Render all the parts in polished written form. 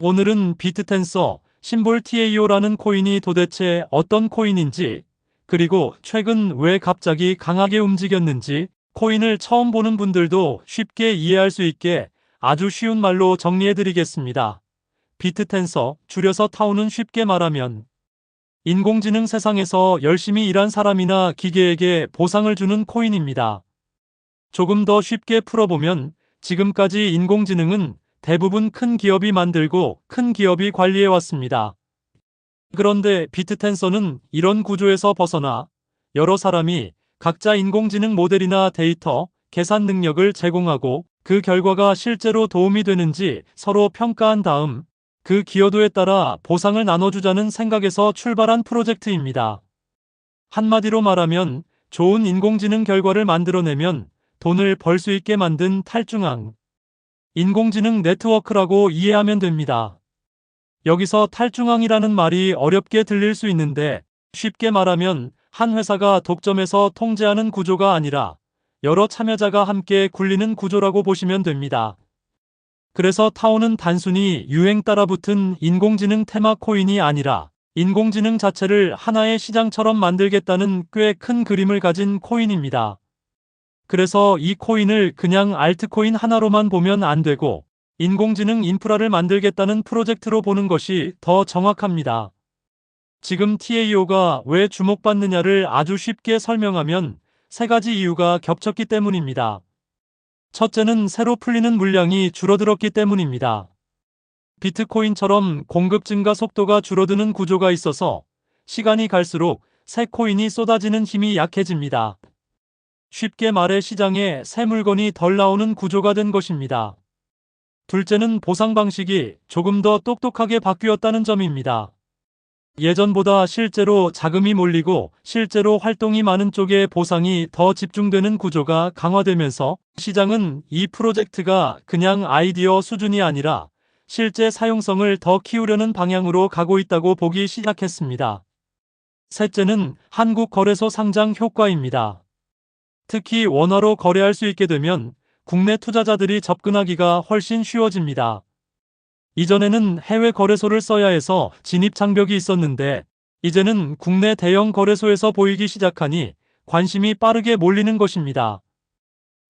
오늘은 비트텐서 심볼 TAO라는 코인이 도대체 어떤 코인인지, 그리고 최근 왜 갑자기 강하게 움직였는지, 코인을 처음 보는 분들도 쉽게 이해할 수 있게 아주 쉬운 말로 정리해드리겠습니다. 비트텐서, 줄여서 타오는 쉽게 말하면 인공지능 세상에서 열심히 일한 사람이나 기계에게 보상을 주는 코인입니다. 조금 더 쉽게 풀어보면 지금까지 인공지능은 대부분 큰 기업이 만들고 큰 기업이 관리해왔습니다. 그런데 비트텐서는 이런 구조에서 벗어나 여러 사람이 각자 인공지능 모델이나 데이터, 계산 능력을 제공하고 그 결과가 실제로 도움이 되는지 서로 평가한 다음 그 기여도에 따라 보상을 나눠주자는 생각에서 출발한 프로젝트입니다. 한마디로 말하면 좋은 인공지능 결과를 만들어내면 돈을 벌 수 있게 만든 탈중앙 인공지능 네트워크라고 이해하면 됩니다. 여기서 탈중앙이라는 말이 어렵게 들릴 수 있는데 쉽게 말하면 한 회사가 독점해서 통제하는 구조가 아니라 여러 참여자가 함께 굴리는 구조라고 보시면 됩니다. 그래서 타오는 단순히 유행 따라 붙은 인공지능 테마 코인이 아니라 인공지능 자체를 하나의 시장처럼 만들겠다는 꽤 큰 그림을 가진 코인입니다. 그래서 이 코인을 그냥 알트코인 하나로만 보면 안 되고 인공지능 인프라를 만들겠다는 프로젝트로 보는 것이 더 정확합니다. 지금 TAO가 왜 주목받느냐를 아주 쉽게 설명하면 세 가지 이유가 겹쳤기 때문입니다. 첫째는 새로 풀리는 물량이 줄어들었기 때문입니다. 비트코인처럼 공급 증가 속도가 줄어드는 구조가 있어서 시간이 갈수록 새 코인이 쏟아지는 힘이 약해집니다. 쉽게 말해 시장에 새 물건이 덜 나오는 구조가 된 것입니다. 둘째는 보상 방식이 조금 더 똑똑하게 바뀌었다는 점입니다. 예전보다 실제로 자금이 몰리고 실제로 활동이 많은 쪽에 보상이 더 집중되는 구조가 강화되면서 시장은 이 프로젝트가 그냥 아이디어 수준이 아니라 실제 사용성을 더 키우려는 방향으로 가고 있다고 보기 시작했습니다. 셋째는 한국 거래소 상장 효과입니다. 특히 원화로 거래할 수 있게 되면 국내 투자자들이 접근하기가 훨씬 쉬워집니다. 이전에는 해외 거래소를 써야 해서 진입 장벽이 있었는데 이제는 국내 대형 거래소에서 보이기 시작하니 관심이 빠르게 몰리는 것입니다.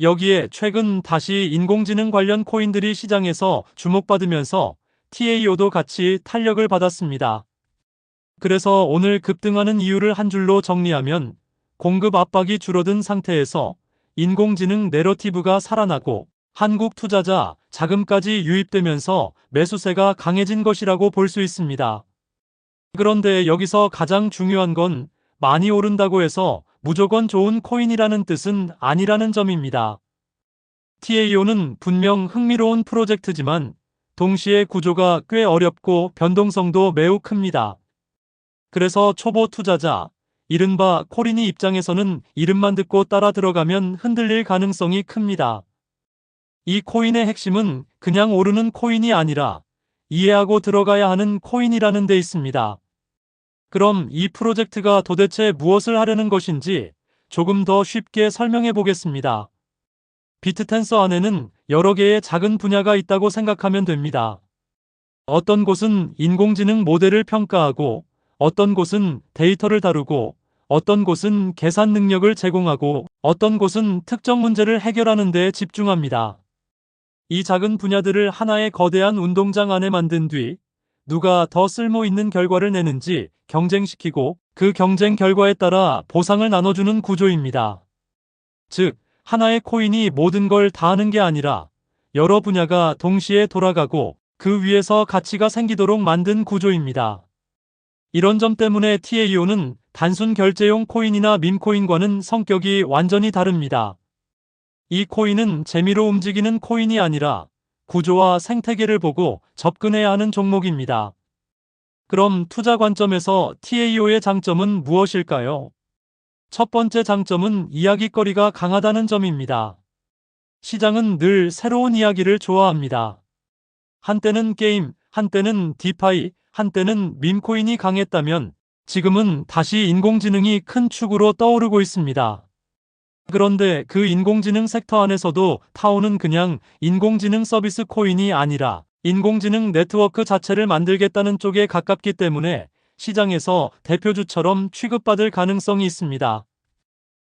여기에 최근 다시 인공지능 관련 코인들이 시장에서 주목받으면서 TAO도 같이 탄력을 받았습니다. 그래서 오늘 급등하는 이유를 한 줄로 정리하면 공급 압박이 줄어든 상태에서 인공지능 내러티브가 살아나고 한국 투자자 자금까지 유입되면서 매수세가 강해진 것이라고 볼 수 있습니다. 그런데 여기서 가장 중요한 건 많이 오른다고 해서 무조건 좋은 코인이라는 뜻은 아니라는 점입니다. TAO는 분명 흥미로운 프로젝트지만 동시에 구조가 꽤 어렵고 변동성도 매우 큽니다. 그래서 초보 투자자, 이른바 코린이 입장에서는 이름만 듣고 따라 들어가면 흔들릴 가능성이 큽니다. 이 코인의 핵심은 그냥 오르는 코인이 아니라 이해하고 들어가야 하는 코인이라는 데 있습니다. 그럼 이 프로젝트가 도대체 무엇을 하려는 것인지 조금 더 쉽게 설명해 보겠습니다. 비트텐서 안에는 여러 개의 작은 분야가 있다고 생각하면 됩니다. 어떤 곳은 인공지능 모델을 평가하고 어떤 곳은 데이터를 다루고 어떤 곳은 계산 능력을 제공하고 어떤 곳은 특정 문제를 해결하는 데 집중합니다. 이 작은 분야들을 하나의 거대한 운동장 안에 만든 뒤 누가 더 쓸모 있는 결과를 내는지 경쟁시키고 그 경쟁 결과에 따라 보상을 나눠주는 구조입니다. 즉, 하나의 코인이 모든 걸 다 하는 게 아니라 여러 분야가 동시에 돌아가고 그 위에서 가치가 생기도록 만든 구조입니다. 이런 점 때문에 TAO는 단순 결제용 코인이나 밈코인과는 성격이 완전히 다릅니다. 이 코인은 재미로 움직이는 코인이 아니라 구조와 생태계를 보고 접근해야 하는 종목입니다. 그럼 투자 관점에서 TAO의 장점은 무엇일까요? 첫 번째 장점은 이야깃거리가 강하다는 점입니다. 시장은 늘 새로운 이야기를 좋아합니다. 한때는 게임, 한때는 디파이, 한때는 밈코인이 강했다면 지금은 다시 인공지능이 큰 축으로 떠오르고 있습니다. 그런데 그 인공지능 섹터 안에서도 타오는 그냥 인공지능 서비스 코인이 아니라 인공지능 네트워크 자체를 만들겠다는 쪽에 가깝기 때문에 시장에서 대표주처럼 취급받을 가능성이 있습니다.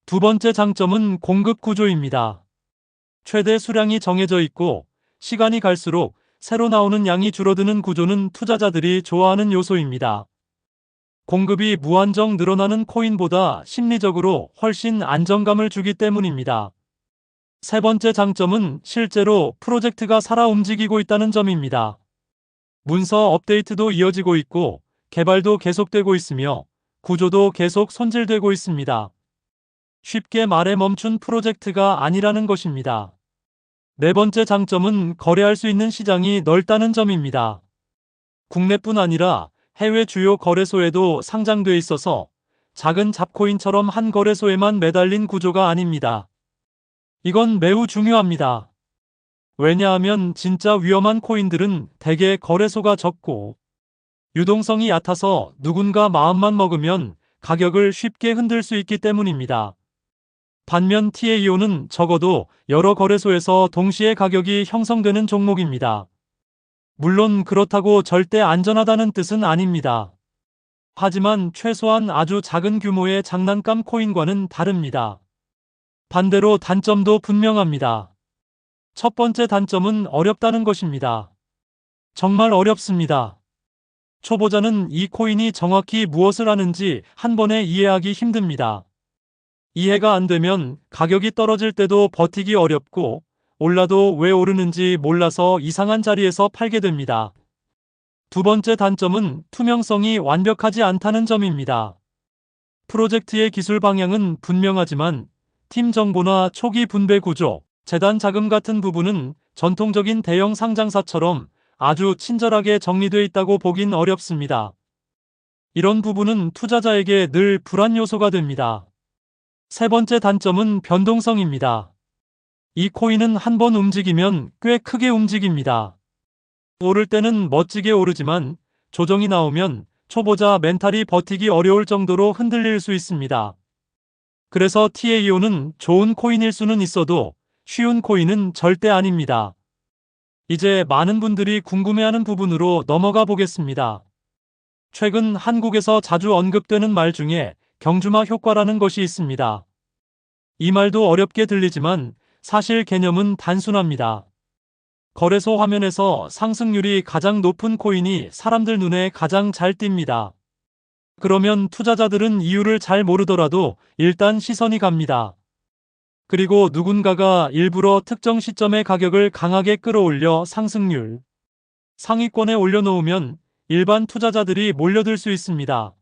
두 번째 장점은 공급 구조입니다. 최대 수량이 정해져 있고 시간이 갈수록 새로 나오는 양이 줄어드는 구조는 투자자들이 좋아하는 요소입니다. 공급이 무한정 늘어나는 코인보다 심리적으로 훨씬 안정감을 주기 때문입니다. 세 번째 장점은 실제로 프로젝트가 살아 움직이고 있다는 점입니다. 문서 업데이트도 이어지고 있고 개발도 계속되고 있으며 구조도 계속 손질되고 있습니다. 쉽게 말해 멈춘 프로젝트가 아니라는 것입니다. 네 번째 장점은 거래할 수 있는 시장이 넓다는 점입니다. 국내뿐 아니라 해외 주요 거래소에도 상장돼 있어서 작은 잡코인처럼 한 거래소에만 매달린 구조가 아닙니다. 이건 매우 중요합니다. 왜냐하면 진짜 위험한 코인들은 대개 거래소가 적고 유동성이 얕아서 누군가 마음만 먹으면 가격을 쉽게 흔들 수 있기 때문입니다. 반면 TAO는 적어도 여러 거래소에서 동시에 가격이 형성되는 종목입니다. 물론 그렇다고 절대 안전하다는 뜻은 아닙니다. 하지만 최소한 아주 작은 규모의 장난감 코인과는 다릅니다. 반대로 단점도 분명합니다. 첫 번째 단점은 어렵다는 것입니다. 정말 어렵습니다. 초보자는 이 코인이 정확히 무엇을 하는지 한 번에 이해하기 힘듭니다. 이해가 안 되면 가격이 떨어질 때도 버티기 어렵고 올라도 왜 오르는지 몰라서 이상한 자리에서 팔게 됩니다. 두 번째 단점은 투명성이 완벽하지 않다는 점입니다. 프로젝트의 기술 방향은 분명하지만 팀 정보나 초기 분배 구조, 재단 자금 같은 부분은 전통적인 대형 상장사처럼 아주 친절하게 정리되어 있다고 보긴 어렵습니다. 이런 부분은 투자자에게 늘 불안 요소가 됩니다. 세 번째 단점은 변동성입니다. 이 코인은 한 번 움직이면 꽤 크게 움직입니다. 오를 때는 멋지게 오르지만 조정이 나오면 초보자 멘탈이 버티기 어려울 정도로 흔들릴 수 있습니다. 그래서 TAO는 좋은 코인일 수는 있어도 쉬운 코인은 절대 아닙니다. 이제 많은 분들이 궁금해하는 부분으로 넘어가 보겠습니다. 최근 한국에서 자주 언급되는 말 중에 경주마 효과라는 것이 있습니다. 이 말도 어렵게 들리지만 사실 개념은 단순합니다. 거래소 화면에서 상승률이 가장 높은 코인이 사람들 눈에 가장 잘 띕니다. 그러면 투자자들은 이유를 잘 모르더라도 일단 시선이 갑니다. 그리고 누군가가 일부러 특정 시점에 가격을 강하게 끌어올려 상승률 상위권에 올려놓으면 일반 투자자들이 몰려들 수 있습니다.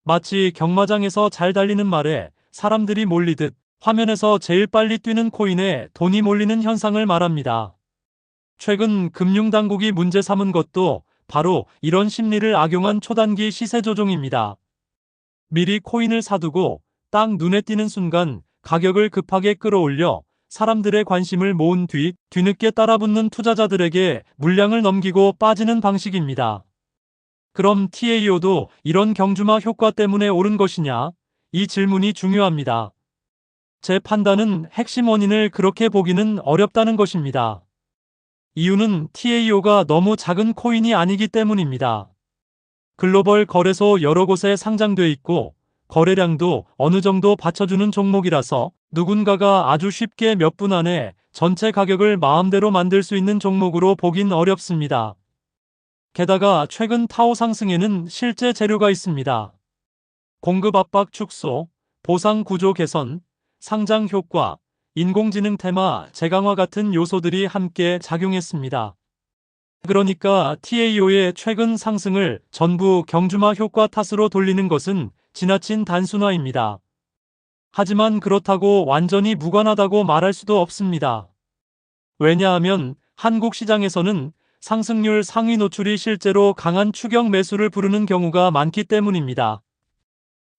마치 경마장에서 잘 달리는 말에 사람들이 몰리듯 화면에서 제일 빨리 뛰는 코인에 돈이 몰리는 현상을 말합니다. 최근 금융당국이 문제 삼은 것도 바로 이런 심리를 악용한 초단기 시세 조종입니다. 미리 코인을 사두고 딱 눈에 띄는 순간 가격을 급하게 끌어올려 사람들의 관심을 모은 뒤 뒤늦게 따라붙는 투자자들에게 물량을 넘기고 빠지는 방식입니다. 그럼 TAO도 이런 경주마 효과 때문에 오른 것이냐? 이 질문이 중요합니다. 제 판단은 핵심 원인을 그렇게 보기는 어렵다는 것입니다. 이유는 TAO가 너무 작은 코인이 아니기 때문입니다. 글로벌 거래소 여러 곳에 상장돼 있고 거래량도 어느 정도 받쳐주는 종목이라서 누군가가 아주 쉽게 몇 분 안에 전체 가격을 마음대로 만들 수 있는 종목으로 보긴 어렵습니다. 게다가 최근 타오 상승에는 실제 재료가 있습니다. 공급 압박 축소, 보상 구조 개선, 상장 효과, 인공지능 테마 재강화 같은 요소들이 함께 작용했습니다. 그러니까 TAO의 최근 상승을 전부 경주마 효과 탓으로 돌리는 것은 지나친 단순화입니다. 하지만 그렇다고 완전히 무관하다고 말할 수도 없습니다. 왜냐하면 한국 시장에서는 상승률 상위 노출이 실제로 강한 추격 매수를 부르는 경우가 많기 때문입니다.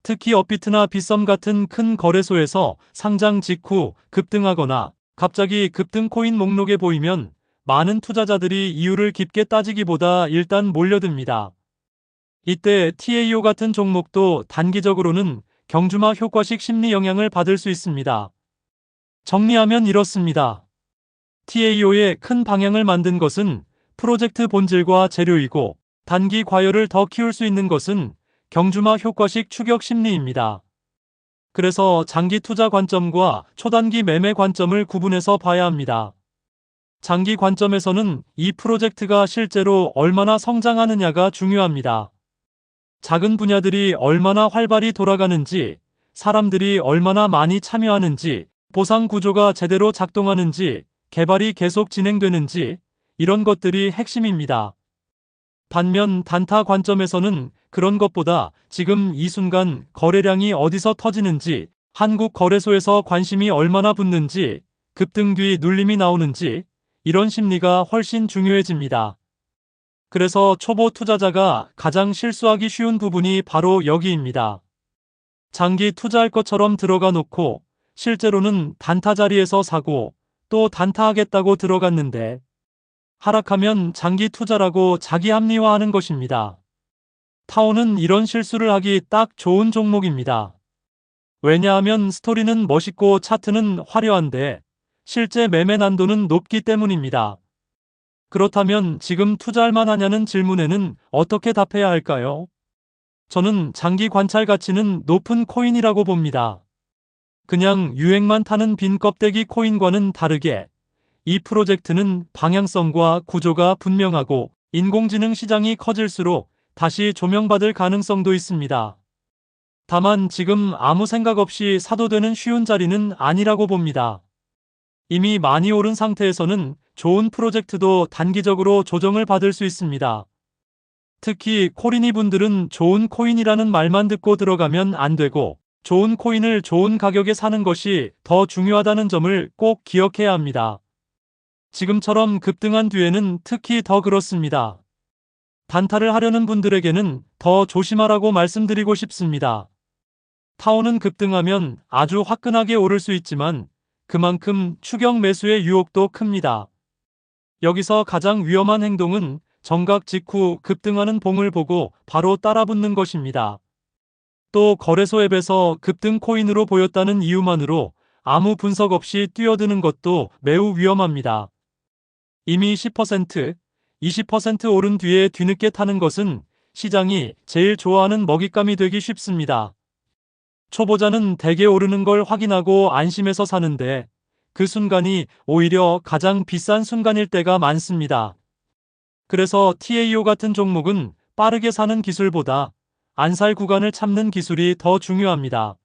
특히 업비트나 빗썸 같은 큰 거래소에서 상장 직후 급등하거나 갑자기 급등 코인 목록에 보이면 많은 투자자들이 이유를 깊게 따지기보다 일단 몰려듭니다. 이때 TAO 같은 종목도 단기적으로는 경주마 효과식 심리 영향을 받을 수 있습니다. 정리하면 이렇습니다. TAO의 큰 방향을 만든 것은 프로젝트 본질과 재료이고 단기 과열을 더 키울 수 있는 것은 경주마 효과식 추격 심리입니다. 그래서 장기 투자 관점과 초단기 매매 관점을 구분해서 봐야 합니다. 장기 관점에서는 이 프로젝트가 실제로 얼마나 성장하느냐가 중요합니다. 작은 분야들이 얼마나 활발히 돌아가는지, 사람들이 얼마나 많이 참여하는지, 보상 구조가 제대로 작동하는지, 개발이 계속 진행되는지, 이런 것들이 핵심입니다. 반면 단타 관점에서는 그런 것보다 지금 이 순간 거래량이 어디서 터지는지, 한국 거래소에서 관심이 얼마나 붙는지, 급등 뒤 눌림이 나오는지, 이런 심리가 훨씬 중요해집니다. 그래서 초보 투자자가 가장 실수하기 쉬운 부분이 바로 여기입니다. 장기 투자할 것처럼 들어가 놓고 실제로는 단타 자리에서 사고 또 단타하겠다고 들어갔는데 하락하면 장기 투자라고 자기 합리화하는 것입니다. 타오는 이런 실수를 하기 딱 좋은 종목입니다. 왜냐하면 스토리는 멋있고 차트는 화려한데 실제 매매 난도는 높기 때문입니다. 그렇다면 지금 투자할 만하냐는 질문에는 어떻게 답해야 할까요? 저는 장기 관찰 가치는 높은 코인이라고 봅니다. 그냥 유행만 타는 빈 껍데기 코인과는 다르게 이 프로젝트는 방향성과 구조가 분명하고 인공지능 시장이 커질수록 다시 조명받을 가능성도 있습니다. 다만 지금 아무 생각 없이 사도 되는 쉬운 자리는 아니라고 봅니다. 이미 많이 오른 상태에서는 좋은 프로젝트도 단기적으로 조정을 받을 수 있습니다. 특히 코린이 분들은 좋은 코인이라는 말만 듣고 들어가면 안 되고 좋은 코인을 좋은 가격에 사는 것이 더 중요하다는 점을 꼭 기억해야 합니다. 지금처럼 급등한 뒤에는 특히 더 그렇습니다. 단타를 하려는 분들에게는 더 조심하라고 말씀드리고 싶습니다. 타오는 급등하면 아주 화끈하게 오를 수 있지만 그만큼 추격 매수의 유혹도 큽니다. 여기서 가장 위험한 행동은 정각 직후 급등하는 봉을 보고 바로 따라붙는 것입니다. 또 거래소 앱에서 급등 코인으로 보였다는 이유만으로 아무 분석 없이 뛰어드는 것도 매우 위험합니다. 이미 10%, 20% 오른 뒤에 뒤늦게 타는 것은 시장이 제일 좋아하는 먹잇감이 되기 쉽습니다. 초보자는 대개 오르는 걸 확인하고 안심해서 사는데 그 순간이 오히려 가장 비싼 순간일 때가 많습니다. 그래서 TAO 같은 종목은 빠르게 사는 기술보다 안 살 구간을 참는 기술이 더 중요합니다.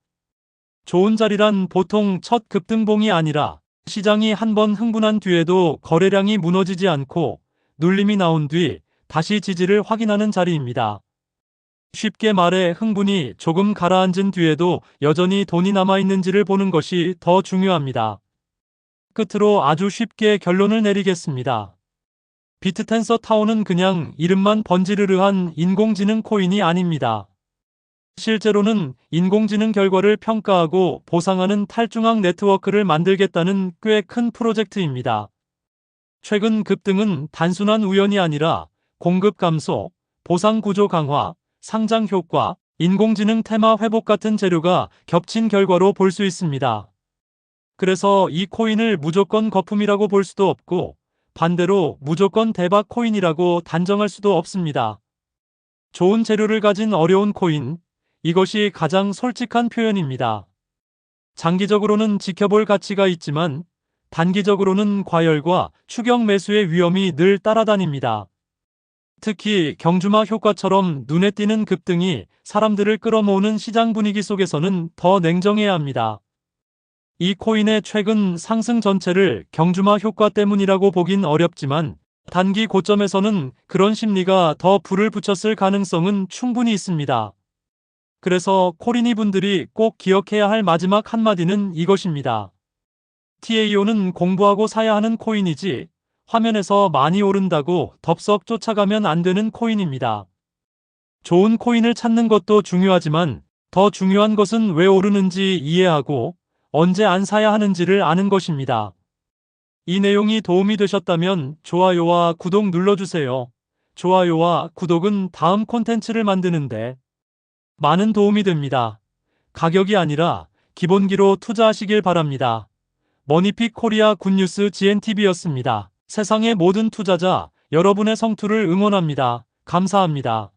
좋은 자리란 보통 첫 급등봉이 아니라 시장이 한번 흥분한 뒤에도 거래량이 무너지지 않고 눌림이 나온 뒤 다시 지지를 확인하는 자리입니다. 쉽게 말해 흥분이 조금 가라앉은 뒤에도 여전히 돈이 남아있는지를 보는 것이 더 중요합니다. 끝으로 아주 쉽게 결론을 내리겠습니다. 비트텐서 타오는 그냥 이름만 번지르르한 인공지능 코인이 아닙니다. 실제로는 인공지능 결과를 평가하고 보상하는 탈중앙 네트워크를 만들겠다는 꽤 큰 프로젝트입니다. 최근 급등은 단순한 우연이 아니라 공급 감소, 보상 구조 강화, 상장 효과, 인공지능 테마 회복 같은 재료가 겹친 결과로 볼 수 있습니다. 그래서 이 코인을 무조건 거품이라고 볼 수도 없고 반대로 무조건 대박 코인이라고 단정할 수도 없습니다. 좋은 재료를 가진 어려운 코인, 이것이 가장 솔직한 표현입니다. 장기적으로는 지켜볼 가치가 있지만 단기적으로는 과열과 추격 매수의 위험이 늘 따라다닙니다. 특히 경주마 효과처럼 눈에 띄는 급등이 사람들을 끌어모으는 시장 분위기 속에서는 더 냉정해야 합니다. 이 코인의 최근 상승 전체를 경주마 효과 때문이라고 보긴 어렵지만 단기 고점에서는 그런 심리가 더 불을 붙였을 가능성은 충분히 있습니다. 그래서 코린이 분들이 꼭 기억해야 할 마지막 한마디는 이것입니다. TAO는 공부하고 사야 하는 코인이지 화면에서 많이 오른다고 덥석 쫓아가면 안 되는 코인입니다. 좋은 코인을 찾는 것도 중요하지만 더 중요한 것은 왜 오르는지 이해하고 언제 안 사야 하는지를 아는 것입니다. 이 내용이 도움이 되셨다면 좋아요와 구독 눌러주세요. 좋아요와 구독은 다음 콘텐츠를 만드는데 많은 도움이 됩니다. 가격이 아니라 기본기로 투자하시길 바랍니다. 머니픽 코리아 굿뉴스 GNTV였습니다. 세상의 모든 투자자 여러분의 성투를 응원합니다. 감사합니다.